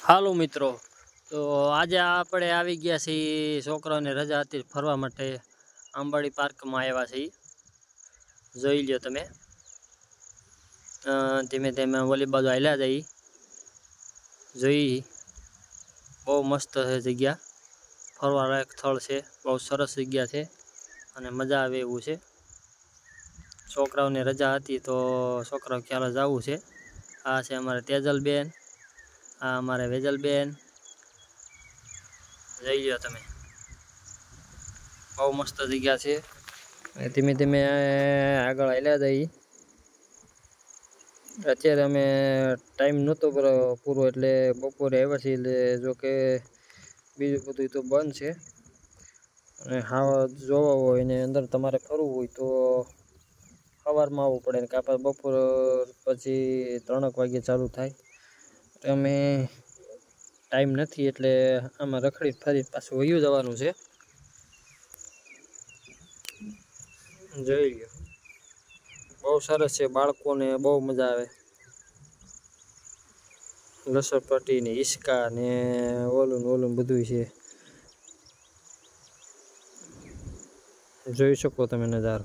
હાલો મિત્રો, તો આજે આપણે આવી ગયા છીએ છોકરાઓને રજા હતી ફરવા માટે આંબાડી પાર્કમાં આવ્યા છીએ. જોઈ લ્યો તમે. ધીમે ધીમે ઓલી બાજુ હાલ્યા જઈ. જોઈ બહુ મસ્ત છે જગ્યા, ફરવા લાયક સ્થળ છે, બહુ સરસ જગ્યા છે અને મજા આવે એવું છે. છોકરાઓને રજા હતી તો છોકરાઓ ખ્યાલ જ આવવું છે. આ છે અમારે તેજલબેન, આ અમારે વેજલબેન. જોઈ લો તમે, બહુ મસ્ત જગ્યા છે. ધીમે ધીમે આગળ હાલ્યા જઈએ. અત્યારે અમે ટાઈમ નહોતો પૂરો એટલે બપોરે આવ્યા છીએ, એટલે જોકે બીજું બધું તો બંધ છે. અને હા, જોવા હોય ને અંદર તમારે ફરવું હોય તો સવારમાં આવવું પડે ને કાં બપોર પછી 3 વાગે ચાલુ થાય. અમે ટાઈમ નથી એટલે આમાં રખડી ફરી પાછું વયું જવાનું છે. જોઈ લો, બહુ સરસ છે, બાળકોને બહુ મજા આવે. લસરપટ્ટી ને હિસકા ને ઓલું બધું છે. જોઈ શકો તમે નજારો.